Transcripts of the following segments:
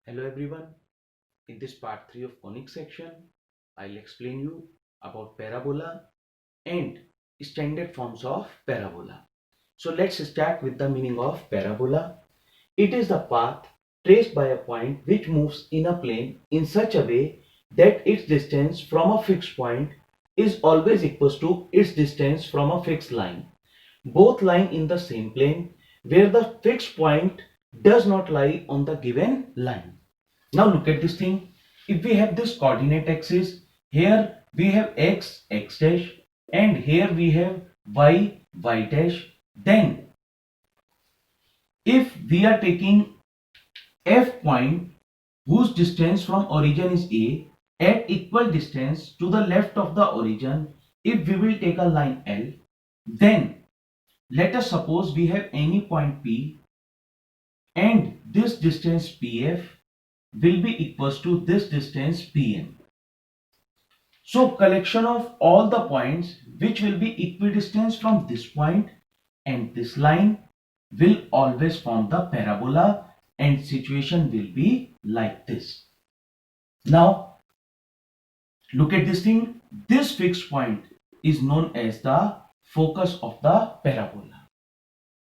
Hello everyone. In this part 3 of conic section, I'll explain you about parabola and standard forms of parabola. So let's start with the meaning of parabola. It is the path traced by a point which moves in a plane in such a way that its distance from a fixed point is always equal to its distance from a fixed line. Both lying in the same plane where the fixed point does not lie on the given line. Now look at this thing. If we have this coordinate axis, here we have x, x dash, and here we have y, y dash. Then if we are taking f point whose distance from origin is a at equal distance to the left of the origin, if we will take a line L, then let us suppose we have any point P and this distance PF will be equals to this distance PM. So collection of all the points which will be equidistant from this point and this line will always form the parabola, and situation will be like this. Now look at this thing. This fixed point is known as the focus of the parabola.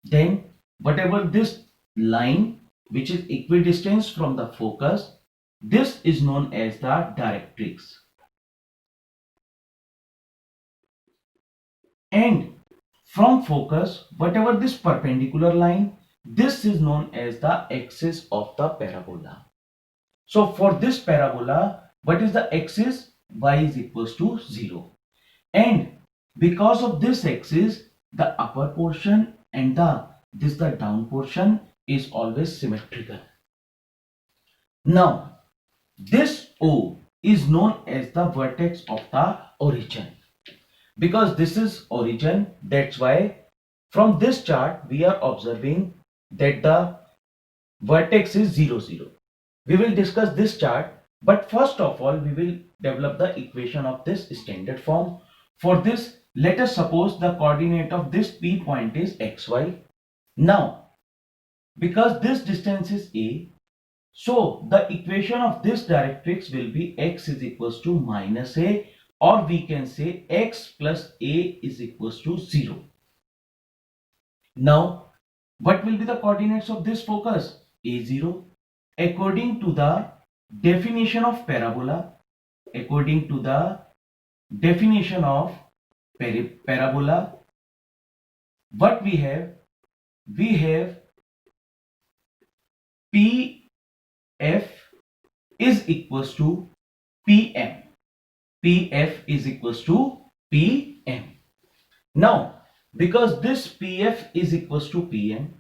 Then whatever this line which is equidistant from the focus, this is known as the directrix. And from focus, whatever this perpendicular line, this is known as the axis of the parabola. So for this parabola, what is the axis? Y is equals to 0. And because of this axis, the upper portion and the down portion is always symmetrical. Now, this O is known as the vertex of the origin. Because this is origin, that's why from this chart we are observing that the vertex is 0 0. We will discuss this chart, but first of all we will develop the equation of this standard form. For this, let us suppose the coordinate of this P point is xy. Now because this distance is a, so the equation of this directrix will be x is equals to minus a, or we can say x plus a is equals to 0. Now, what will be the coordinates of this focus? A0. According to the definition of parabola, according to the definition of parabola, what we have PF is equals to PM. PF is equals to PM. Now, because this PF is equals to PM,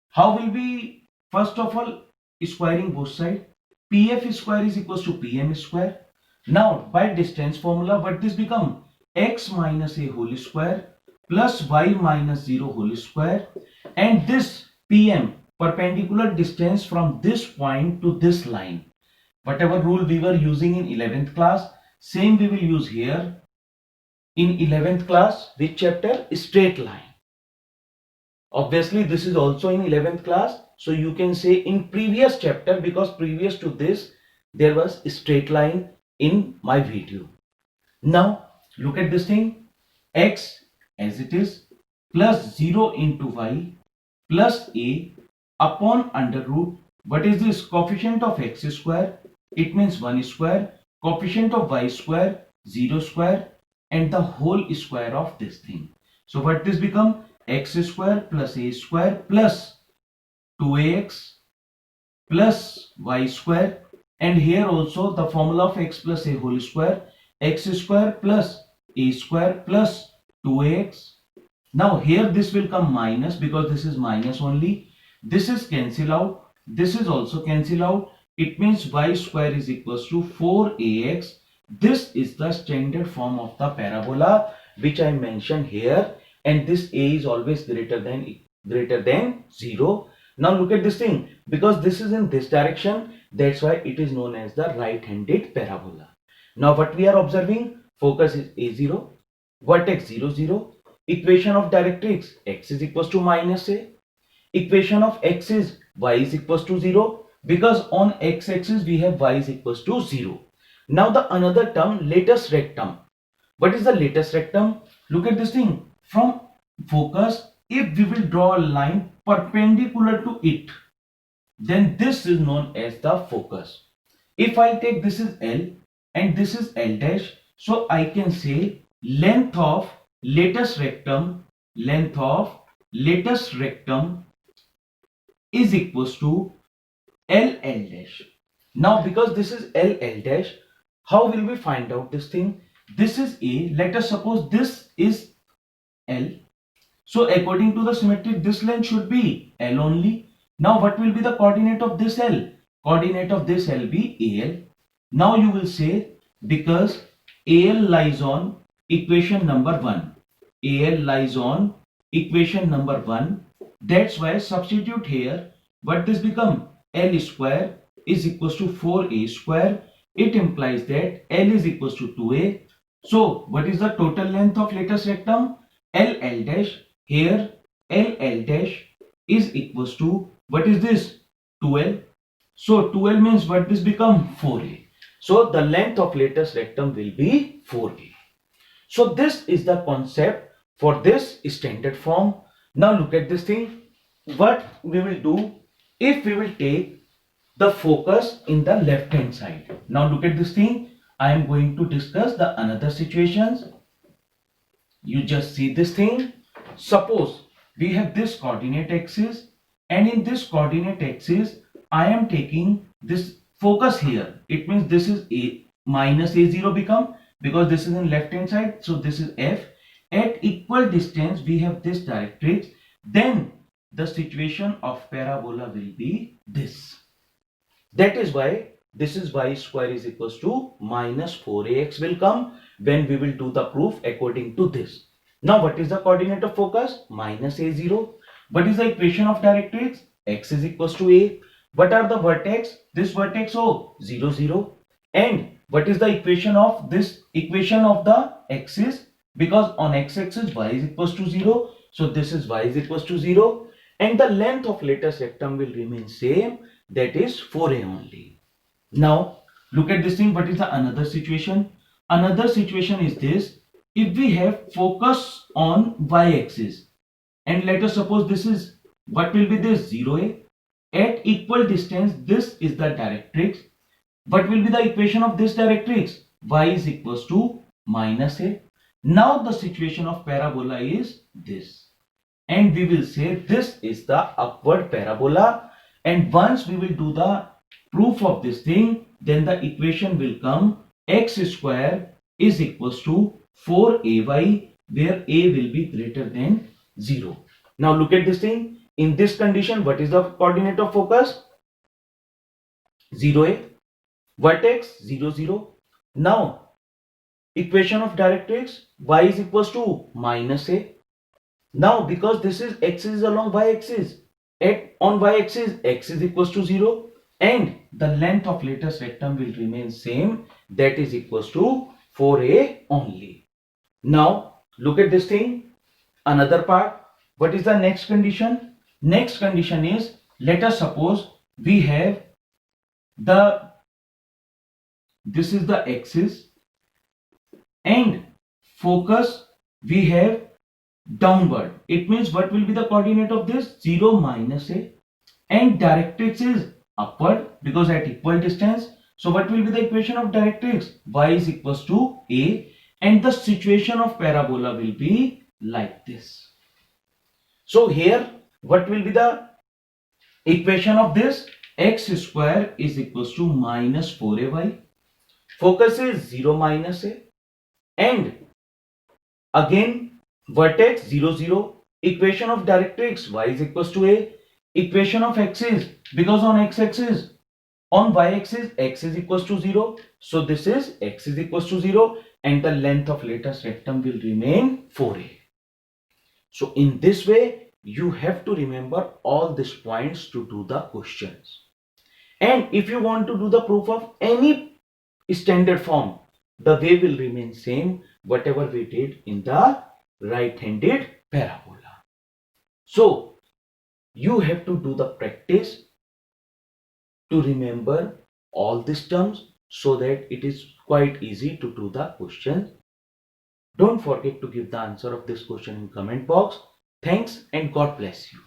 how will we first of all squaring both sides? PF square is equals to PM square. Now, by distance formula, what this become? X minus a whole square plus y minus 0 whole square, and this PM perpendicular distance from this point to this line. Whatever rule we were using in 11th class, same we will use here. In 11th class, which chapter? Straight line. Obviously, this is also in 11th class. So you can say in previous chapter, because previous to this, there was a straight line in my video. Now, look at this thing. X as it is plus 0 into y plus a upon under root. What is this? Coefficient of x square. It means 1 square. Coefficient of y square, 0 square, and the whole square of this thing. So what this become? X square plus a square plus 2ax plus y square, and here also the formula of x plus a whole square, x square plus a square plus 2ax. Now here this will come minus because this is minus only. This is cancel out. This is also cancel out. It means y square is equals to 4ax. This is the standard form of the parabola which I mentioned here, and this a is always greater than 0. Now look at this thing. Because this is in this direction, that's why it is known as the right-handed parabola. Now what we are observing? Focus is a0, vertex 0 0. Equation of directrix, x is equals to minus a. Equation of x is y is equals to 0. because on x-axis we have y is equals to 0. Now the another term, latest rectum. What is the latest rectum? Look at this thing. From focus, if we will draw a line perpendicular to it, then this is known as the focus. If I take this is L and this is L dash, so I can say length of latest rectum is equals to L dash. Now because this is L dash, how will we find out this thing? This is A. Let us suppose this is L. So according to the symmetry, this length should be L only. Now what will be the coordinate of this L? Coordinate of this L be AL. Now you will say because AL lies on equation number 1. AL lies on equation number 1. That's why substitute here. What this become? L square is equals to 4A square. It implies that L is equals to 2A. So what is the total length of latest rectum? L dash. Here L dash is equals to, what is this? 2L. So 2L means what this become? 4A. So the length of latest rectum will be 4A. So this is the concept for this standard form. Now look at this thing. What we will do if we will take the focus in the left hand side. Now look at this thing. I am going to discuss the another situations. You just see this thing. Suppose we have this coordinate axis, and in this coordinate axis I am taking this focus here. It means this is A minus A0 become, because this is in left hand side. So this is F. At equal distance we have this directrix. Then the situation of parabola will be this. That is why this is y square is equals to minus 4ax will come when we will do the proof according to this. Now what is the coordinate of focus? Minus a0. What is the equation of directrix? X is equals to a. What are the vertex? This vertex 0, 0. And what is the equation of this equation of the axis? Because on x-axis y is equals to 0. So this is y is equals to 0. And the length of latest rectum will remain same. That is 4a only. Now look at this thing. What is the another situation? Another situation is this. If we have focus on y-axis, and let us suppose this is, what will be this? 0a. At equal distance, this is the directrix. What will be the equation of this directrix? Y is equals to minus a. Now the situation of parabola is this. And we will say this is the upward parabola. And once we will do the proof of this thing, then the equation will come x square is equals to 4ay, where a will be greater than 0. Now look at this thing. In this condition, what is the coordinate of focus? 0a. Vertex 0, 0. Now equation of directrix, y is equals to minus a. Now because this is x is along y-axis, on y-axis x is equals to 0, and the length of latest rectum will remain same, that is equals to 4a only. Now look at this thing. Another part. What is the next condition? Next condition is, let us suppose we have this is the axis, and focus we have downward. It means what will be the coordinate of this? 0 minus a. And directrix is upward because at equal distance. So what will be the equation of directrix? Y is equals to a. And the situation of parabola will be like this. So here what will be the equation of this? X square is equals to minus 4ay. Focus is 0 minus a. And again vertex 0, 0. Equation of directrix y is equals to a. Equation of axis, because on x-axis, on y-axis x is equals to 0. So this is x is equals to 0, and the length of latest rectum will remain 4a. So in this way you have to remember all these points to do the questions. And if you want to do the proof of any standard form, the way will remain same whatever we did in the right-handed parabola. So you have to do the practice to remember all these terms so that it is quite easy to do the question. Don't forget to give the answer of this question in comment box. Thanks and God bless you.